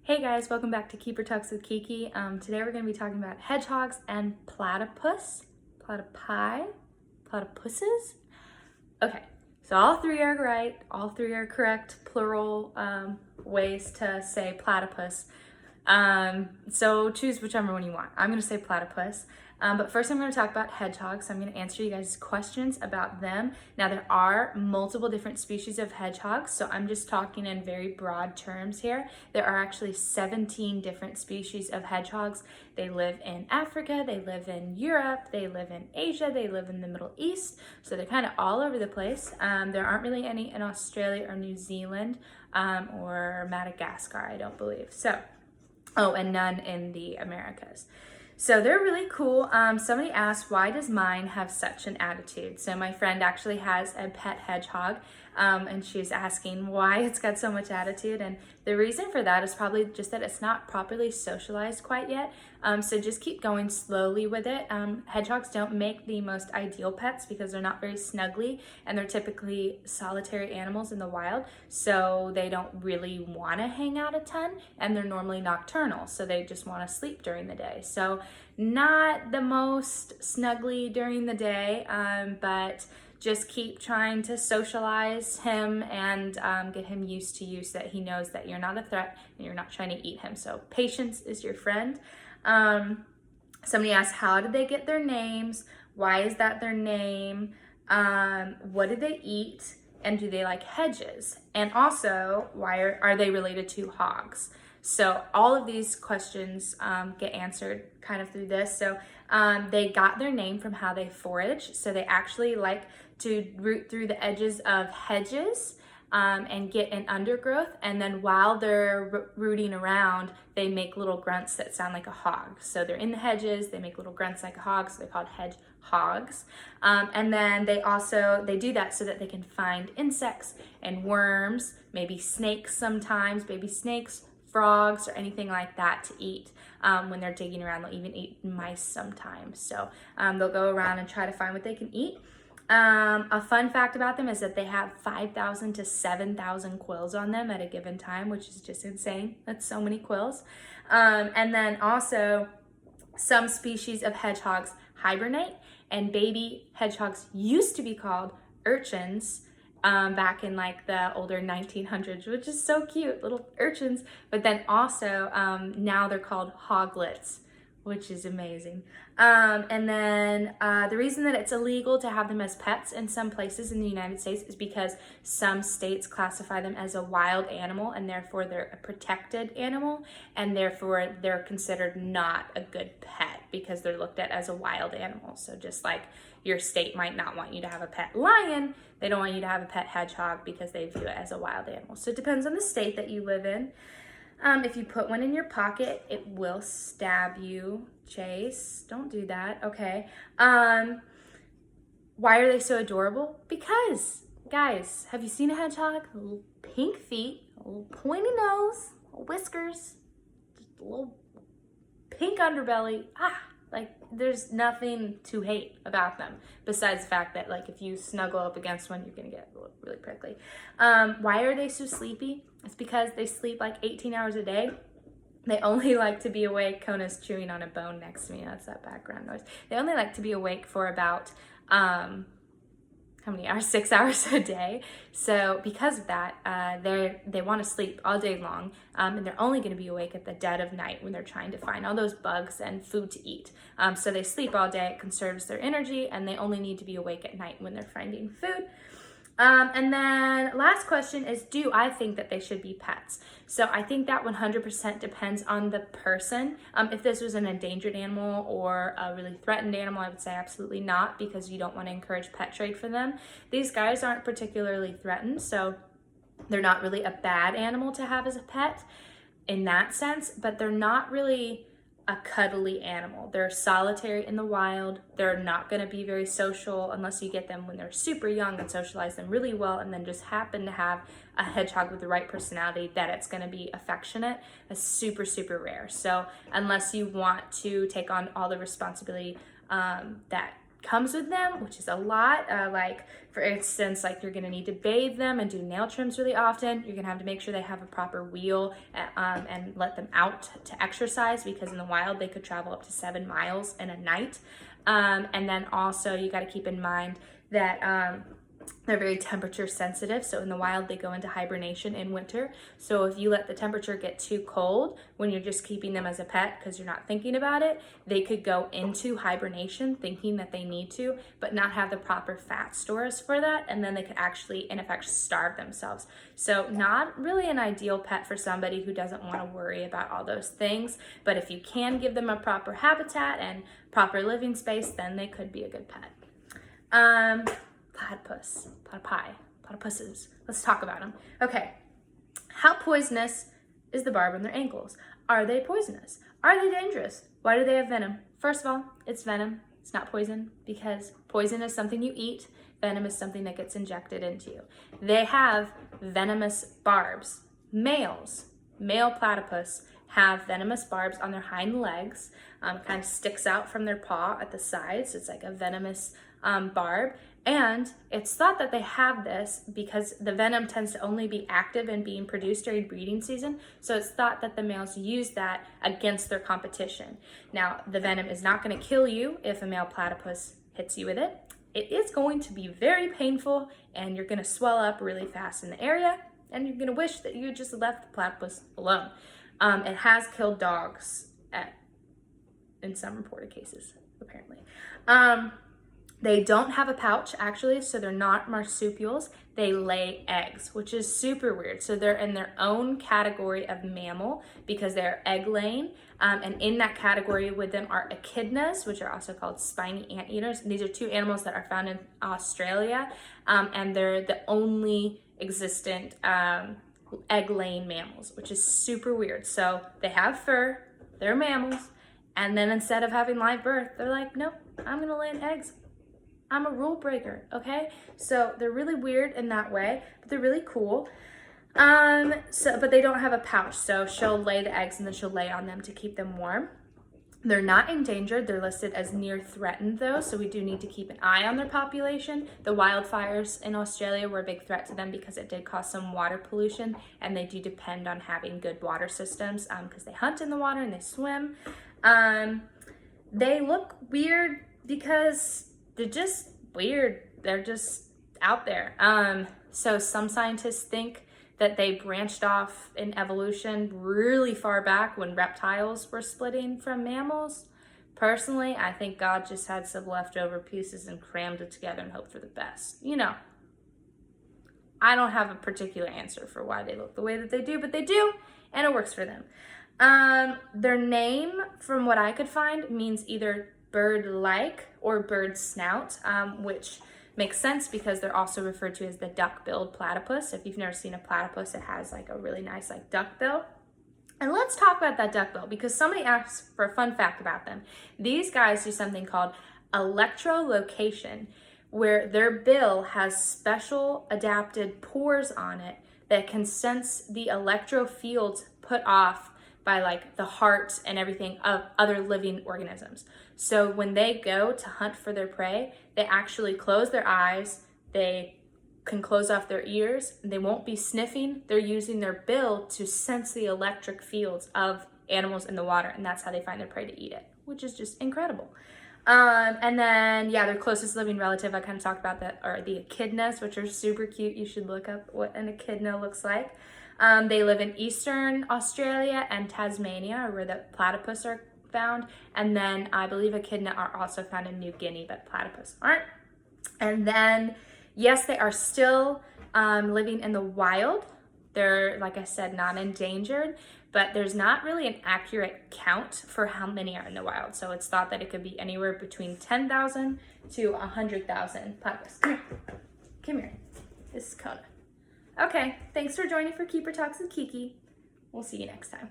Hey guys, welcome back to Keeper Talks with Kiki. Today we're going to be talking about hedgehogs and platypuses. Okay, so all three are right. All three are correct plural ways to say platypus. So choose whichever one you want. I'm going to say platypus. But first I'm going to talk about hedgehogs. So I'm going to answer you guys' questions about them. Now there are multiple different species of hedgehogs, so I'm just talking in very broad terms here. There are actually 17 different species of hedgehogs. They live in Africa, they live in Europe, they live in Asia, they live in the Middle East. So they're kind of all over the place. There aren't really any in Australia or New Zealand or Madagascar, I don't believe. So, oh, and none in the Americas. So they're really cool. Somebody asked, why does mine have such an attitude? So my friend actually has a pet hedgehog, and she's asking why it's got so much attitude. And the reason for that is probably just that it's not properly socialized quite yet. So just keep going slowly with it. Hedgehogs don't make the most ideal pets because they're not very snuggly, and they're typically solitary animals in the wild. So they don't really want to hang out a ton, and they're normally nocturnal. So they just want to sleep during the day. So not the most snuggly during the day, but just keep trying to socialize him and get him used to you so that he knows that you're not a threat and you're not trying to eat him. So patience is your friend. Somebody asked, how did they get their names? Why is that their name? What do they eat? And do they like hedges? And also, why are they related to hogs? So all of these questions get answered kind of through this. So they got their name from how they forage. So they actually like to root through the edges of hedges and get an undergrowth. And then while they're rooting around, they make little grunts that sound like a hog. So they're in the hedges, they make little grunts like a hog, so they're called hedgehogs. And then they do that so that they can find insects and worms, maybe snakes sometimes, baby snakes, frogs, or anything like that to eat when they're digging around. They'll even eat mice sometimes. So they'll go around and try to find what they can eat. A fun fact about them is that they have 5,000 to 7,000 quills on them at a given time, which is just insane. That's so many quills. And then also some species of hedgehogs hibernate, and baby hedgehogs used to be called urchins back in like the older 1900s, which is so cute, little urchins. But then also now they're called hoglets, which is amazing. And then the reason that it's illegal to have them as pets in some places in the United States is because some states classify them as a wild animal, and therefore they're a protected animal, and therefore they're considered not a good pet because they're looked at as a wild animal. So just like your state might not want you to have a pet lion, they don't want you to have a pet hedgehog because they view it as a wild animal. So it depends on the state that you live in. If you put one in your pocket, it will stab you. Chase, don't do that, okay? Why are they so adorable? Because, guys, have you seen a hedgehog? Little pink feet, a little pointy nose, whiskers, just a little pink underbelly. Like, there's nothing to hate about them besides the fact that, like, if you snuggle up against one, you're gonna get really prickly. Why are they so sleepy? It's because they sleep like 18 hours a day. They only like to be awake. Kona's chewing on a bone next to me. That's that background noise. They only like to be awake for about, how many hours? 6 hours a day. So because of that, they want to sleep all day long, and they're only going to be awake at the dead of night when they're trying to find all those bugs and food to eat. So they sleep all day, it conserves their energy, and they only need to be awake at night when they're finding food. And then last question is, do I think that they should be pets? So I think that 100% depends on the person. If this was an endangered animal or a really threatened animal, I would say absolutely not, because you don't want to encourage pet trade for them. These guys aren't particularly threatened, so they're not really a bad animal to have as a pet in that sense, but they're not really a cuddly animal. They're solitary in the wild. They're not going to be very social unless you get them when they're super young and socialize them really well, and then just happen to have a hedgehog with the right personality that it's going to be affectionate. That's super, super rare. So unless you want to take on all the responsibility that comes with them, which is a lot. Like for instance, like you're gonna need to bathe them and do nail trims really often. You're gonna have to make sure they have a proper wheel and let them out to exercise, because in the wild they could travel up to 7 miles in a night. And then also you got to keep in mind that they're very temperature sensitive. So in the wild, they go into hibernation in winter. So if you let the temperature get too cold when you're just keeping them as a pet because you're not thinking about it, they could go into hibernation thinking that they need to, but not have the proper fat stores for that. And then they could actually, in effect, starve themselves. So not really an ideal pet for somebody who doesn't want to worry about all those things. But if you can give them a proper habitat and proper living space, then they could be a good pet. Platypuses. Let's talk about them. Okay, how poisonous is the barb on their ankles? Are they poisonous? Are they dangerous? Why do they have venom? First of all, it's venom. It's not poison, because poison is something you eat. Venom is something that gets injected into you. They have venomous barbs. Male platypus have venomous barbs on their hind legs. Kind of sticks out from their paw at the sides. It's like a venomous barb. And it's thought that they have this because the venom tends to only be active and being produced during breeding season. So it's thought that the males use that against their competition. Now, the venom is not going to kill you if a male platypus hits you with it. It is going to be very painful, and you're going to swell up really fast in the area, and you're going to wish that you just left the platypus alone. It has killed dogs in some reported cases, apparently. They don't have a pouch, actually, so they're not marsupials. They lay eggs, which is super weird. So they're in their own category of mammal because they're egg-laying. And in that category with them are echidnas, which are also called spiny anteaters. And these are 2 animals that are found in Australia, and they're the only existent egg-laying mammals, which is super weird. So they have fur, they're mammals, and then instead of having live birth, they're like, nope, I'm gonna lay eggs. I'm a rule breaker, okay? So they're really weird in that way, but they're really cool. But they don't have a pouch, so she'll lay the eggs and then she'll lay on them to keep them warm. They're not endangered. They're listed as near threatened though, so we do need to keep an eye on their population. The wildfires in Australia were a big threat to them because it did cause some water pollution, and they do depend on having good water systems because they hunt in the water and they swim. They look weird because they're just weird. They're just out there. So some scientists think that they branched off in evolution really far back when reptiles were splitting from mammals. Personally, I think God just had some leftover pieces and crammed it together and hoped for the best. You know, I don't have a particular answer for why they look the way that they do, but they do, and it works for them. Their name, from what I could find, means either bird-like or bird snout, which makes sense because they're also referred to as the duck-billed platypus. If you've never seen a platypus, it has like a really nice like duck bill. And let's talk about that duck bill because somebody asked for a fun fact about them. These guys do something called electrolocation, where their bill has special adapted pores on it that can sense the electro fields put off by like the heart and everything of other living organisms. So when they go to hunt for their prey, they actually close their eyes, they can close off their ears, they won't be sniffing, they're using their bill to sense the electric fields of animals in the water, and that's how they find their prey to eat it, which is just incredible. And then, yeah, their closest living relative, I kind of talked about that, are the echidnas, which are super cute. You should look up what an echidna looks like. They live in eastern Australia and Tasmania, where the platypus are found. And then I believe echidna are also found in New Guinea, but platypus aren't. And then, yes, they are still living in the wild. They're, like I said, not endangered, but there's not really an accurate count for how many are in the wild. So it's thought that it could be anywhere between 10,000 to 100,000 platypus. Come here. Come here. This is Kona. Okay, thanks for joining for Keeper Talks with Kiki. We'll see you next time.